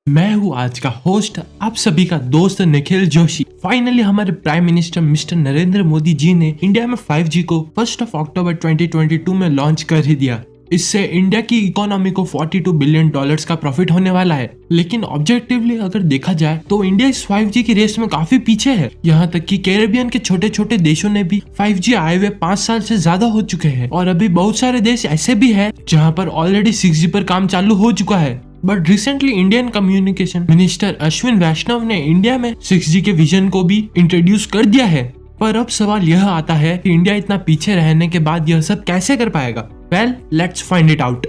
मैं हूँ आज का होस्ट, आप सभी का दोस्त निखिल जोशी। फाइनली हमारे prime minister mister Narendra Modi ji ने इंडिया में 5G को 1 अक्टूबर 2022 में लॉन्च कर ही दिया। इससे इंडिया की इकोनॉमी को $42 बिलियन का प्रॉफिट होने वाला है। लेकिन ऑब्जेक्टिवली अगर देखा जाए तो इंडिया इस 5G की रेस में काफी पीछे है। यहाँ तक कि कैरेबियन के छोटे छोटे देशों ने भी 5G आए हुए 5 साल से ज्यादा हो चुके हैं और अभी बहुत सारे देश ऐसे भी है जहाँ पर ऑलरेडी 6G पर काम चालू हो चुका है। But recently Indian communication minister Ashwin Vaishnaw ने इंडिया में 6G के विजन को भी इंट्रोड्यूस कर दिया है। पर अब सवाल यह आता है कि इंडिया इतना पीछे रहने के बाद यह सब कैसे कर पाएगा। Well, let's find it out.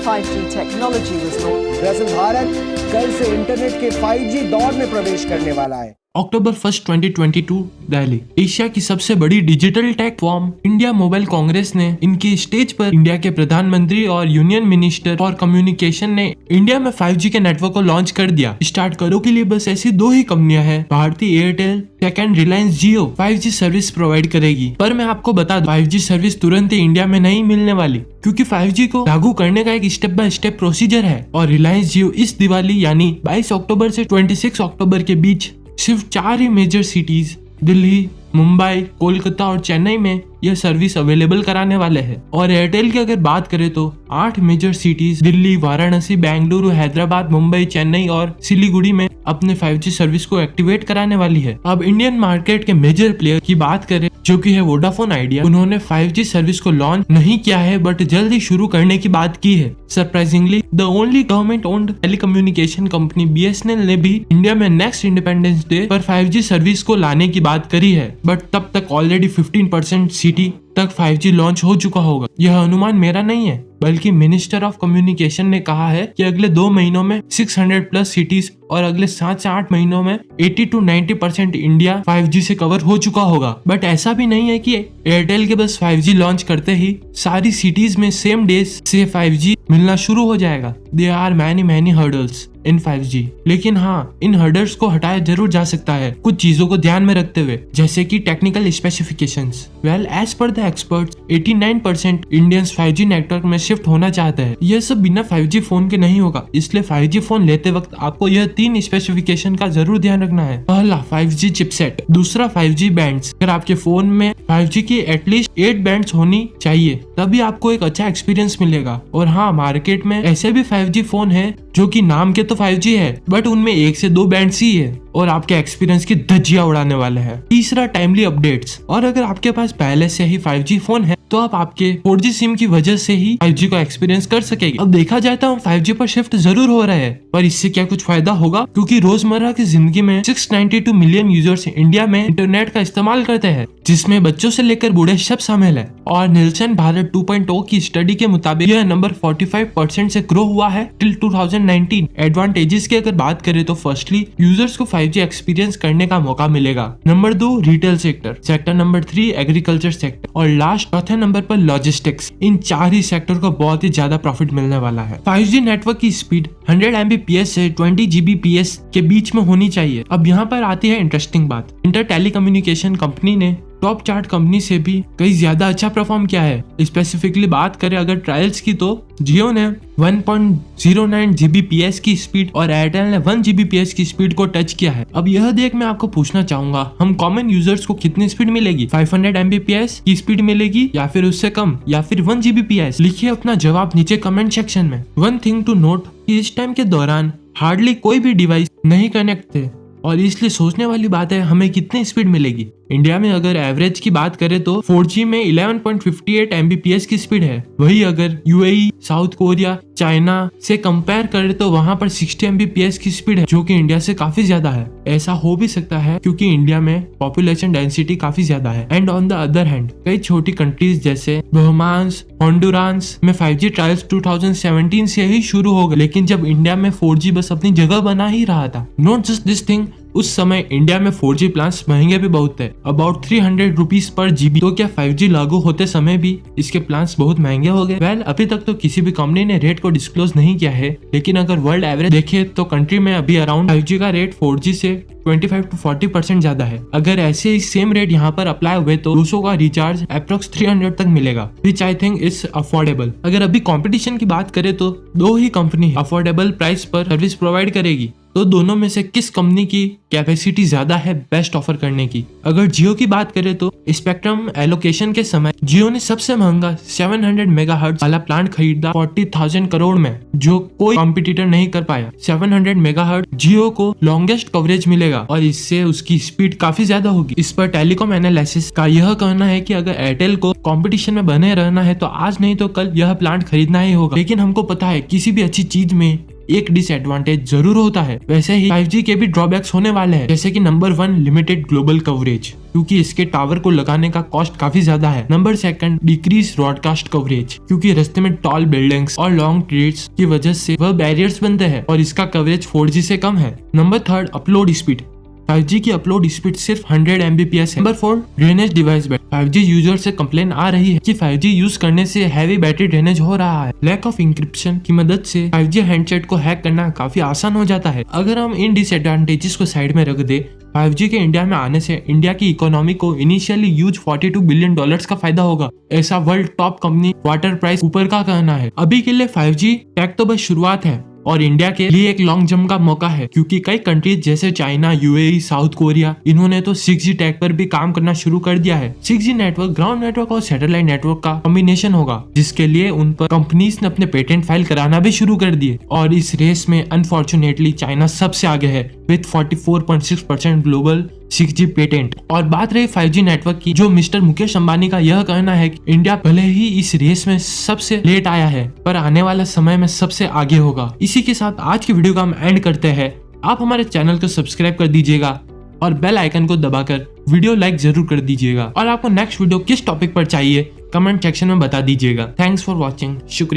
5G technology was launched। दरअसल भारत कल से इंटरनेट के 5G दौर में प्रवेश करने वाला है। अक्टूबर 1, 2022 दिल्ली। एशिया की सबसे बड़ी digital tech forum India mobile congress ने इनकी स्टेज पर इंडिया के प्रधानमंत्री और यूनियन मिनिस्टर फॉर कम्युनिकेशन ने इंडिया में 5G के नेटवर्क को लॉन्च कर दिया। स्टार्ट करो के लिए बस ऐसी दो ही कंपनियां हैं, भारती एयरटेल, सेकंड रिलायंस जियो 5G सर्विस प्रोवाइड करेगी। पर मैं आपको बता दूं, 5G सर्विस तुरंत ही इंडिया में नहीं मिलने वाली, क्योंकि 5G को लागू करने का एक स्टेप बाय स्टेप प्रोसीजर है। और रिलायंस जियो इस दिवाली यानी 22 अक्टूबर से 26 अक्टूबर के बीच सिर्फ 4 ही मेजर सिटीज दिल्ली, मुंबई, कोलकाता और चेन्नई में यह सर्विस अवेलेबल कराने वाले हैं। और एयरटेल की अगर बात करें तो 8 मेजर सिटीज दिल्ली, वाराणसी, बेंगलुरु, हैदराबाद, मुंबई, चेन्नई और सिलीगुड़ी में अपने 5G सर्विस को एक्टिवेट कराने वाली है। अब इंडियन मार्केट के मेजर प्लेयर की बात करें जो कि है वोडाफोन आइडिया, उन्होंने 5G सर्विस को लॉन्च नहीं किया है बट जल्द ही शुरू करने की बात की है। Surprisingly the only government owned telecommunication company BSNL ने भी इंडिया में नेक्स्ट इंडिपेंडेंस डे पर 5G सर्विस को लाने की बात करी है। बट तब तक ऑलरेडी 15% सिटी तक 5G लॉन्च हो चुका होगा। यह अनुमान मेरा नहीं है, बल्कि मिनिस्टर ऑफ कम्युनिकेशन ने कहा है कि अगले 2 महीनों में 600+ सिटीज और अगले 7 से 8 महीनों में 80 to 90% इंडिया 5G से कवर हो चुका होगा। बट ऐसा भी नहीं है कि एयरटेल के बस 5G लॉन्च करते ही सारी सिटीज में सेम डेज से 5G मिलना शुरू हो जाएगा। There are many hurdles in 5G, लेकिन हाँ, इन हर्डल्स को हटाया जरूर जा सकता है कुछ चीजों को ध्यान में रखते हुए, जैसे कि technical specifications. Well, as per the experts 89% Indians 5G network में शिफ्ट होना चाहते हैं। यह सब बिना 5G फोन के नहीं होगा, इसलिए 5G फोन लेते वक्त आपको यह 3 स्पेसिफिकेशन का जरूर ध्यान रखना है। पहला 5G चिपसेट, दूसरा 5G बैंड्स। अगर आपके फोन में 5G की एटलीस्ट 8 बैंड्स होनी चाहिए, तभी आपको एक अच्छा एक्सपीरियंस मिलेगा। और हाँ, मार्केट में ऐसे भी 5G फोन है जो कि नाम के तो 5G है बट उनमें 1 से 2 बैंड्स ही है और आपके एक्सपीरियंस की धज्जियां उड़ाने वाले हैं। तीसरा टाइमली अपडेट्स, और अगर आपके पास पहले से ही 5G फोन है तो आप आपके 4G सिम की वजह से ही 5G को एक्सपीरियंस कर सकेंगे। अब देखा जाए तो हम 5G पर शिफ्ट जरूर हो रहे हैं, पर इससे क्या कुछ फायदा होगा? क्योंकि रोजमर्रा की जिंदगी में 692 मिलियन यूजर्स इंडिया में इंटरनेट का इस्तेमाल करते हैं, जिसमें बच्चों से लेकर बूढ़े सब शामिल है। और निल्सन भारत 2.0 की स्टडी के मुताबिक यह नंबर 45% से ग्रो हुआ है टिल 2019। एडवांटेजेस की अगर बात करें तो फर्स्टली यूजर्स को 5G एक्सपीरियंस करने का मौका मिलेगा। Number 2 retail sector number 3 agriculture sector और लास्ट चौथे नंबर पर लॉजिस्टिक्स। इन 4 ही सेक्टर को बहुत ही ज्यादा प्रॉफिट मिलने वाला है। 5G नेटवर्क की स्पीड 100 Mbps से 20 Gbps के बीच में होनी चाहिए। अब यहाँ पर आती है इंटरेस्टिंग बात। इंटर टेलीकम्युनिकेशन कंपनी ने टॉप चार्ट कंपनी से भी कई ज्यादा अच्छा परफॉर्म किया है। स्पेसिफिकली बात करें अगर ट्रायल्स की तो जियो ने 1.09 Gbps की स्पीड और एयरटेल ने 1 Gbps की स्पीड को टच किया है। अब यह देख मैं आपको पूछना चाहूंगा, हम कॉमन यूजर्स को कितनी स्पीड मिलेगी? 500 Mbps की स्पीड मिलेगी या फिर उससे कम या फिर 1 Gbps? लिखिए अपना जवाब नीचे कमेंट सेक्शन में। वन थिंग टू नोट, इस टाइम के दौरान हार्डली कोई भी डिवाइस नहीं कनेक्ट थे और इसलिए सोचने वाली बात है हमें कितनी स्पीड मिलेगी। इंडिया में अगर एवरेज की बात करें तो 4G में 11.58 Mbps की स्पीड है। वही अगर UAE, साउथ कोरिया, चाइना से कंपेयर करें तो वहां पर 60 Mbps की स्पीड है, जो कि इंडिया से काफी ज्यादा है। ऐसा हो भी सकता है क्योंकि इंडिया में पॉपुलेशन डेंसिटी काफी ज्यादा है। And on the other hand कई छोटी कंट्रीज जैसे बहमास, होंडुरास में 5G ट्रायल्स 2017 से ही शुरू हो गए, लेकिन जब इंडिया में 4G बस अपनी जगह बना ही रहा था। नॉट जस्ट दिस थिंग, उस समय इंडिया में 4G प्लान्स महंगे भी बहुत थे, अबाउट 300 रुपीज पर GB। तो क्या 5G लागू होते समय भी इसके प्लान्स बहुत महंगे हो गए? वेल, अभी तक तो किसी भी कंपनी ने रेट को डिस्क्लोज नहीं किया है, लेकिन अगर वर्ल्ड एवरेज देखे तो कंट्री में अभी अराउंड 5G का रेट 4G से 25 to 40% ज्यादा है। अगर ऐसे ही सेम रेट यहाँ पर अप्लाई हुए तो 200 का रिचार्ज अप्रोक्स 300 तक मिलेगा, विच आई थिंक इज अफोर्डेबल। अगर अभी कंपटीशन की बात करें तो दो ही कंपनी अफोर्डेबल प्राइस पर सर्विस प्रोवाइड करेगी, तो दोनों में से किस कंपनी की कैपेसिटी ज्यादा है बेस्ट ऑफर करने की? अगर जियो की बात करें तो स्पेक्ट्रम एलोकेशन के समय जियो ने सबसे महंगा 700 मेगाहर्ट्ज वाला प्लान खरीदा 40,000 करोड़ में, जो कोई कॉम्पिटिटर नहीं कर पाया। 700 मेगाहर्ट्ज जियो को लॉन्गेस्ट कवरेज मिलेगा और इससे उसकी स्पीड काफी ज्यादा होगी। इस पर टेलीकॉम एनालिसिस का यह कहना है कि अगर एयरटेल को कंपटीशन में बने रहना है तो आज नहीं तो कल यह प्लान खरीदना ही होगा। लेकिन हमको पता है किसी भी अच्छी चीज में एक डिसएडवांटेज जरूर होता है। वैसे ही 5G के भी ड्रॉबैक्स होने वाले हैं, जैसे कि नंबर 1 लिमिटेड ग्लोबल कवरेज, क्योंकि इसके टावर को लगाने का कॉस्ट काफी ज्यादा है। नंबर 2 डिक्रीज ब्रॉडकास्ट कवरेज, क्योंकि रास्ते में टॉल बिल्डिंग्स और लॉन्ग ट्रीट्स की वजह से वह बैरियर्स बनते हैं और इसका कवरेज 4G से कम है। नंबर 3 अपलोड स्पीड, 5G की अपलोड स्पीड सिर्फ 100 Mbps है। Number 4 drainage device battery, 5G user से कंप्लेन आ रही है कि 5G यूज करने से हैवी बैटरी ड्रेनेज हो रहा है। लैक ऑफ इंक्रिप्शन की मदद से 5G हैंडसेट को हैक करना काफी आसान हो जाता है। अगर हम इन डिसएडवांटेजेस को साइड में रख दे, 5G के इंडिया में आने से इंडिया की इकोनॉमी को इनिशियली यूज $42 बिलियन का फायदा होगा, ऐसा world top company water price ऊपर का कहना है। अभी के लिए 5G टेक तो बस शुरुआत है और इंडिया के लिए एक लॉन्ग जंप का मौका है, क्योंकि कई कंट्रीज जैसे चाइना, UAE, साउथ कोरिया, इन्होंने तो 6G टेक पर भी काम करना शुरू कर दिया है। 6G नेटवर्क ग्राउंड नेटवर्क और सैटेलाइट नेटवर्क का कॉम्बिनेशन होगा, जिसके लिए उन पर कंपनीज ने अपने पेटेंट फाइल कराना भी शुरू कर दिए और इस रेस में अनफॉर्चुनेटली चाइना सबसे आगे है विद 44.6% ग्लोबल 6G पेटेंट। और बात रही 5G नेटवर्क की, जो मिस्टर मुकेश अंबानी का यह कहना है कि इंडिया भले ही इस रेस में सबसे लेट आया है, पर आने वाला समय में सबसे आगे होगा। इसी के साथ आज की वीडियो का हम एंड करते हैं। आप हमारे चैनल को सब्सक्राइब कर दीजिएगा और बेल आइकन को दबाकर वीडियो लाइक जरूर कर दीजिएगा। और आपको नेक्स्ट वीडियो किस टॉपिक पर चाहिए कमेंट सेक्शन में बता दीजिएगा। थैंक्स फॉर वॉचिंग, शुक्रिया।